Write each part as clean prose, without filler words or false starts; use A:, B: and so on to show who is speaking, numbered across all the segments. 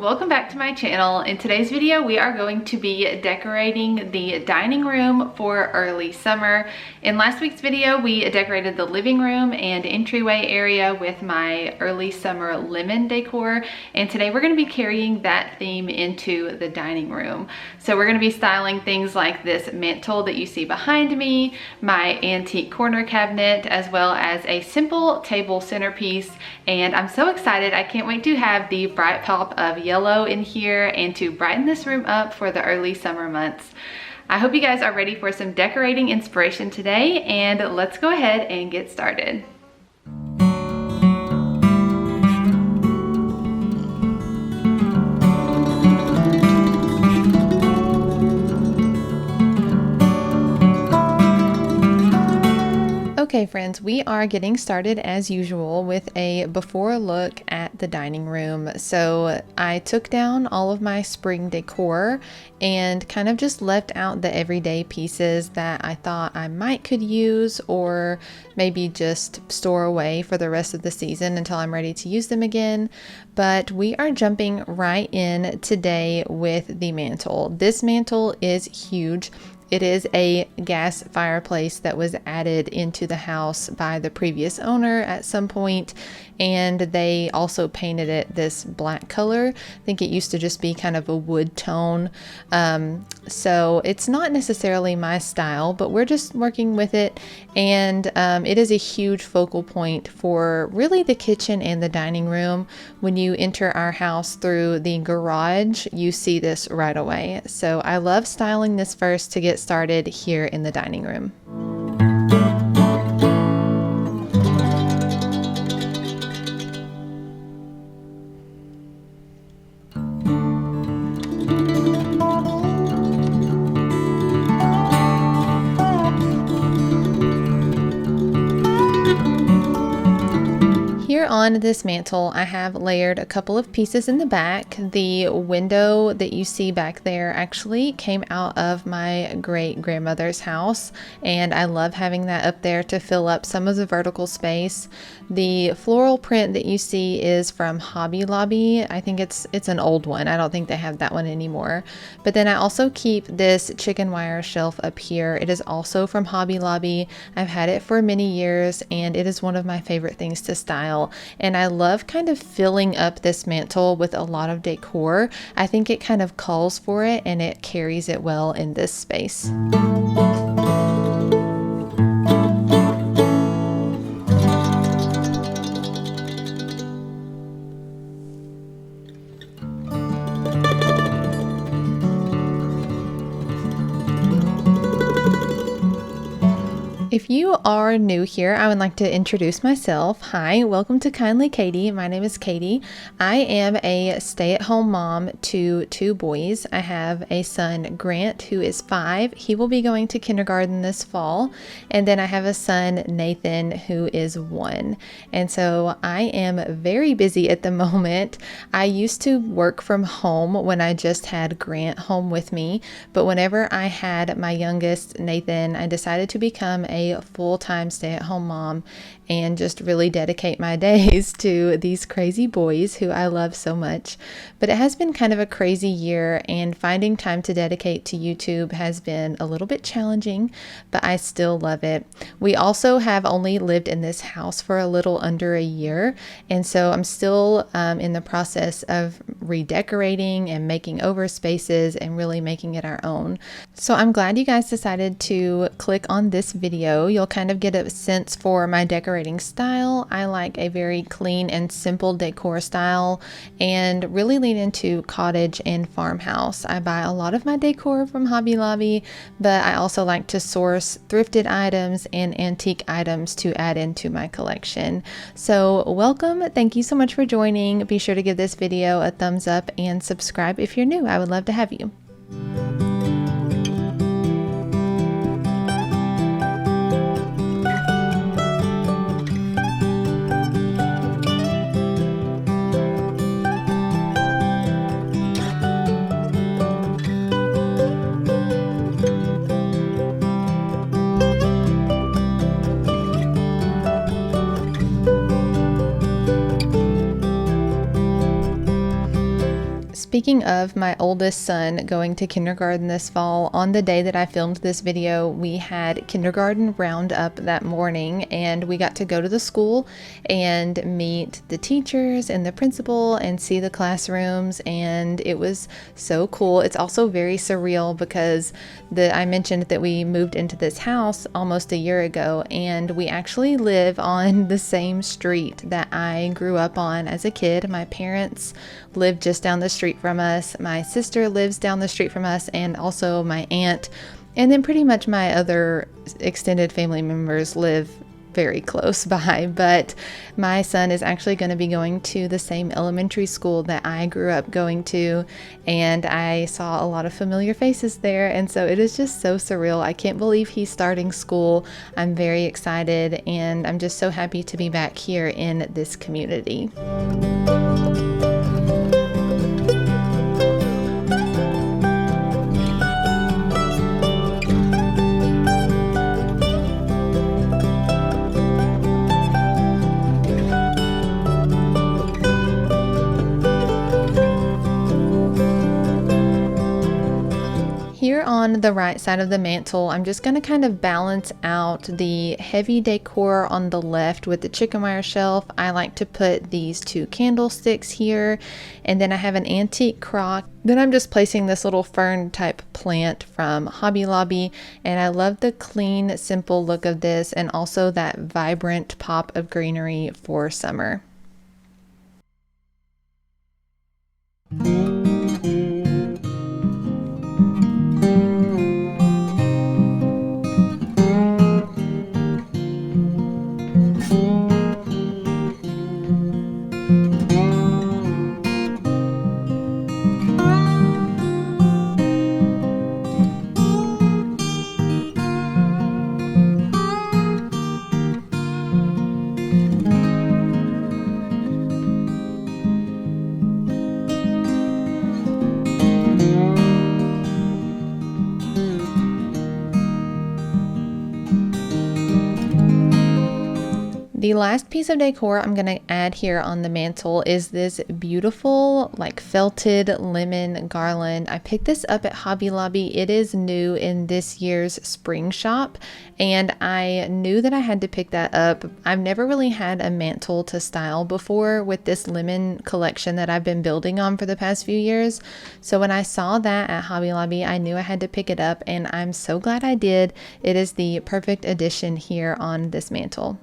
A: welcome back to my channel. In today's video we are going to be decorating the dining room for early summer. In last week's video we decorated the living room and entryway area with my early summer lemon decor, and today we're going to be carrying that theme into the dining room. So we're going to be styling things like this mantle that you see behind me, my antique corner cabinet, as well as a simple table centerpiece. And I'm so excited, I can't wait to have the bright pop of yellow in here and to brighten this room up for the early summer months. I hope you guys are ready for some decorating inspiration today, and let's go ahead and get started. Okay friends, we are getting started as usual with a before look at the dining room. So I took down all of my spring decor and kind of just left out the everyday pieces that I thought I might could use or maybe just store away for the rest of the season until I'm ready to use them again. But we are jumping right in today with the mantle. This mantle is huge. It is a gas fireplace that was added into the house by the previous owner at some point, and they also painted it this black color. I think it used to just be kind of a wood tone. So it's not necessarily my style, but we're just working with it, and it is a huge focal point for really the kitchen and the dining room. When you enter our house through the garage, you see this right away. So I love styling this first to get started here in the dining room. Here on this mantle, I have layered a couple of pieces in the back. The window that you see back there actually came out of my great grandmother's house, and I love having that up there to fill up some of the vertical space. The floral print that you see is from Hobby Lobby. I think it's an old one. I don't think they have that one anymore. But then I also keep this chicken wire shelf up here. It is also from Hobby Lobby. I've had it for many years, and it is one of my favorite things to style. And I love kind of filling up this mantle with a lot of decor. I think it kind of calls for it and it carries it well in this space. If you are new here, I would like to introduce myself. Hi, welcome to Kindly Katey. My name is Katey. I am a stay-at-home mom to two boys. I have a son, Grant, who is 5. He will be going to kindergarten this fall. And then I have a son, Nathan, who is 1. And so I am very busy at the moment. I used to work from home when I just had Grant home with me. But whenever I had my youngest, Nathan, I decided to become a full-time stay-at-home mom and just really dedicate my days to these crazy boys who I love so much. But it has been kind of a crazy year, and finding time to dedicate to YouTube has been a little bit challenging, but I still love it. We also have only lived in this house for a little under a year, and so I'm still in the process of redecorating and making over spaces and really making it our own. So I'm glad you guys decided to click on this video. You'll kind of get a sense for my decorating style. I like a very clean and simple decor style and really lean into cottage and farmhouse. I buy a lot of my decor from Hobby Lobby, but I also like to source thrifted items and antique items to add into my collection. So welcome. Thank you so much for joining. Be sure to give this video a thumbs up and subscribe if you're new. I would love to have you. Speaking of my oldest son going to kindergarten this fall, on the day that I filmed this video, we had kindergarten roundup that morning, and we got to go to the school and meet the teachers and the principal and see the classrooms, and it was so cool. It's also very surreal because I mentioned that we moved into this house almost a year ago, and we actually live on the same street that I grew up on as a kid. My parents live just down the street from us. My sister lives down the street from us, and also my aunt, and then pretty much my other extended family members live very close by. But my son is actually going to be going to the same elementary school that I grew up going to, and I saw a lot of familiar faces there, and so it is just so surreal. I can't believe he's starting school. I'm very excited, and I'm just so happy to be back here in this community. Here on the right side of the mantle, I'm just going to kind of balance out the heavy decor on the left with the chicken wire shelf. I like to put these two candlesticks here, and then I have an antique crock. Then I'm just placing this little fern type plant from Hobby Lobby, and I love the clean, simple look of this, and also that vibrant pop of greenery for summer. The last piece of decor I'm going to add here on the mantle is this beautiful like felted lemon garland. I picked this up at Hobby Lobby. It is new in this year's spring shop, and I knew that I had to pick that up. I've never really had a mantle to style before with this lemon collection that I've been building on for the past few years. So when I saw that at Hobby Lobby, I knew I had to pick it up, and I'm so glad I did. It is the perfect addition here on this mantle.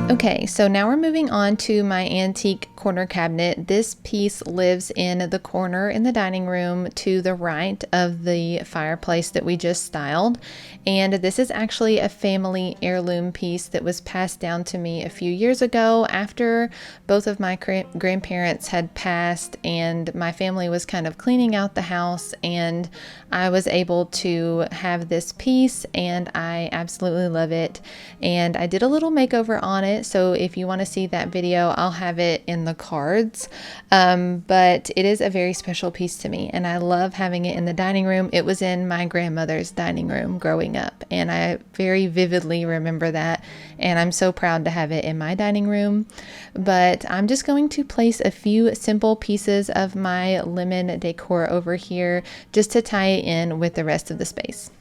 A: Okay, so now we're moving on to my antique corner cabinet. This piece lives in the corner in the dining room to the right of the fireplace that we just styled. And this is actually a family heirloom piece that was passed down to me a few years ago after both of my grandparents had passed, and my family was kind of cleaning out the house, and I was able to have this piece, and I absolutely love it. And I did a little makeover on it, so if you want to see that video, I'll have it in the cards. But it is a very special piece to me, and I love having it in the dining room. It was in my grandmother's dining room growing up, and I very vividly remember that, and I'm so proud to have it in my dining room. But I'm just going to place a few simple pieces of my lemon decor over here just to tie it in with the rest of the space.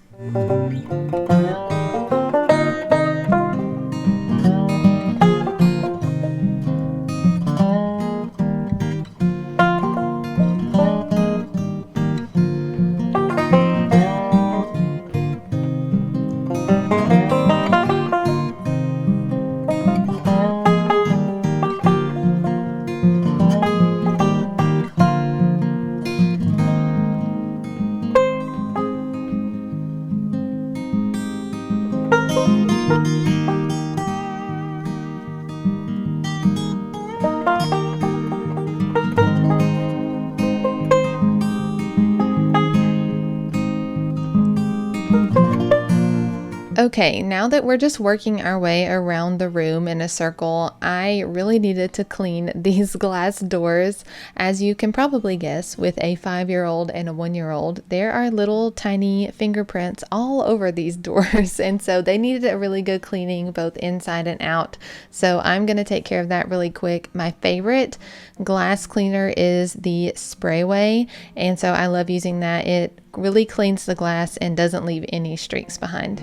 A: Okay, now that we're just working our way around the room in a circle, I really needed to clean these glass doors. As you can probably guess, with a 5-year-old and a 1-year-old, there are little tiny fingerprints all over these doors. And so they needed a really good cleaning both inside and out. So I'm going to take care of that really quick. My favorite glass cleaner is the Sprayway. And so I love using that. It really cleans the glass and doesn't leave any streaks behind.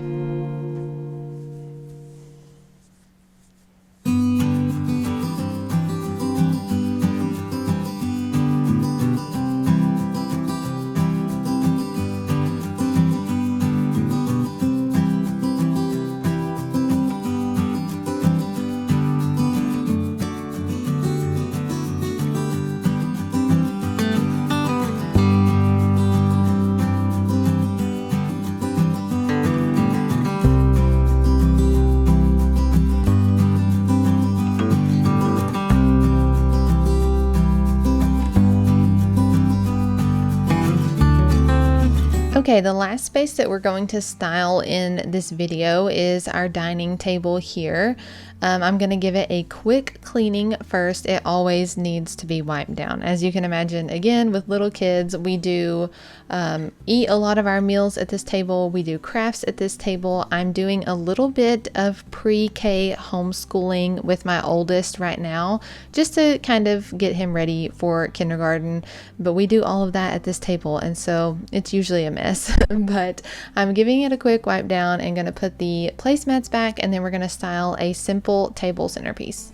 A: Okay, the last space that we're going to style in this video is our dining table here. I'm going to give it a quick cleaning first. It always needs to be wiped down. As you can imagine, again, with little kids, we do eat a lot of our meals at this table. We do crafts at this table. I'm doing a little bit of pre-K homeschooling with my oldest right now, just to kind of get him ready for kindergarten. But we do all of that at this table, and so it's usually a mess. But I'm giving it a quick wipe down and going to put the placemats back, and then we're going to style a simple table centerpiece.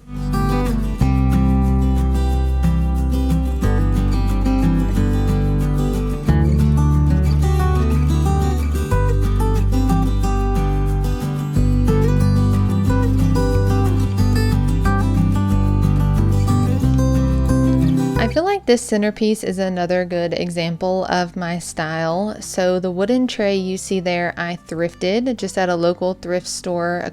A: I feel like this centerpiece is another good example of my style. So the wooden tray you see there, I thrifted just at a local thrift store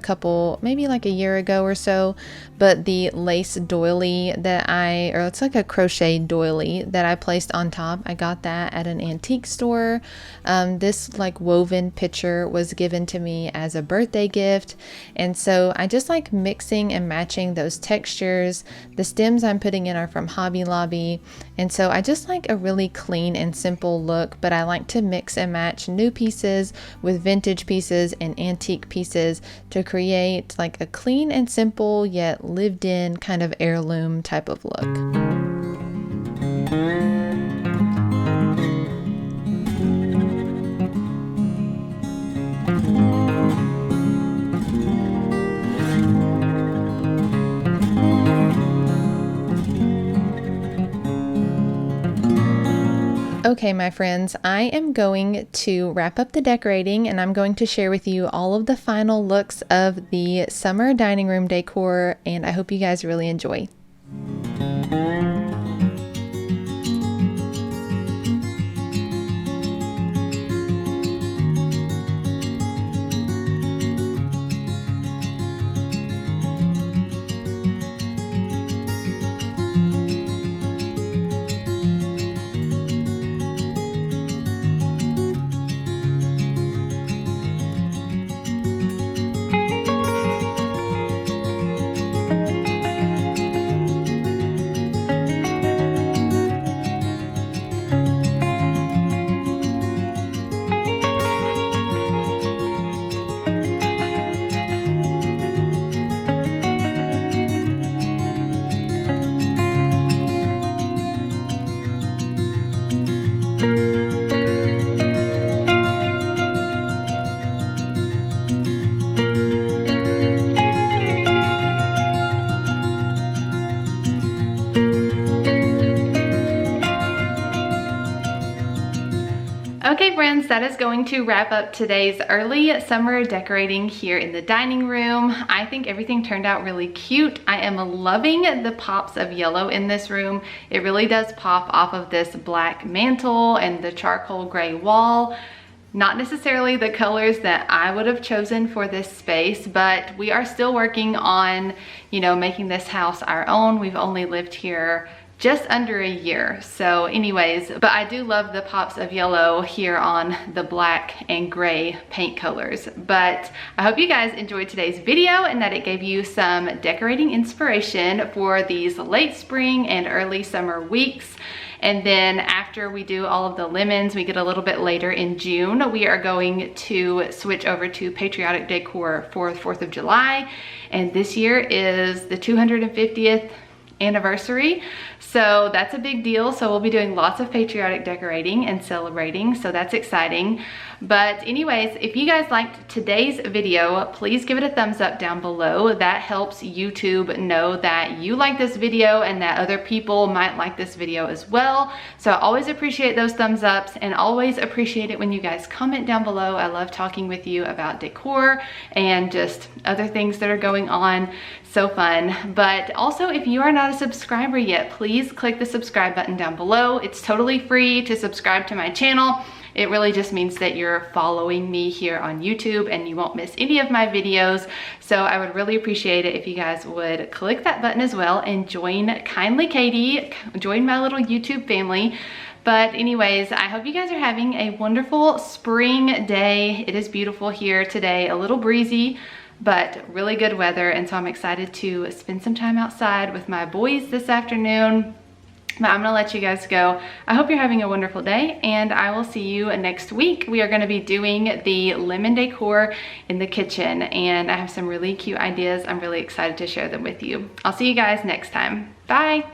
A: maybe like a year ago or so. But the lace doily it's like a crochet doily that I placed on top, I got that at an antique store. This like woven picture was given to me as a birthday gift. And so I just like mixing and matching those textures. The stems I'm putting in are from Hobby Lobby. And so I just like a really clean and simple look, but I like to mix and match new pieces with vintage pieces and antique pieces to create like a clean and simple yet lived in kind of heirloom type of look. Okay, my friends, I am going to wrap up the decorating and I'm going to share with you all of the final looks of the summer dining room decor, and I hope you guys really enjoy. Okay friends, that is going to wrap up today's early summer decorating here in the dining room. I think everything turned out really cute. I am loving the pops of yellow in this room. It really does pop off of this black mantle and the charcoal gray wall. Not necessarily the colors that I would have chosen for this space, but we are still working on, making this house our own. We've only lived here just under a year. So anyways, but I do love the pops of yellow here on the black and gray paint colors. But I hope you guys enjoyed today's video and that it gave you some decorating inspiration for these late spring and early summer weeks. And then after we do all of the lemons, we get a little bit later in June, we are going to switch over to patriotic decor for 4th of July. And this year is the 250th anniversary, so that's a big deal. So we'll be doing lots of patriotic decorating and celebrating, so that's exciting. But anyways, if you guys liked today's video, please give it a thumbs up down below. That helps YouTube know that you like this video and that other people might like this video as well. So I always appreciate those thumbs ups, and always appreciate it when you guys comment down below. I love talking with you about decor and just other things that are going on. So fun. But also, if you are not a subscriber yet, please click the subscribe button down below. It's totally free to subscribe to my channel. It really just means that you're following me here on YouTube and you won't miss any of my videos. So I would really appreciate it if you guys would click that button as well and join Kindly Katey, join my little YouTube family. But anyways, I hope you guys are having a wonderful spring day. It is beautiful here today, a little breezy, but really good weather. And so I'm excited to spend some time outside with my boys this afternoon. But I'm gonna let you guys go. I hope you're having a wonderful day, and I will see you next week. We are gonna be doing the lemon decor in the kitchen, and I have some really cute ideas. I'm really excited to share them with you. I'll see you guys next time. Bye.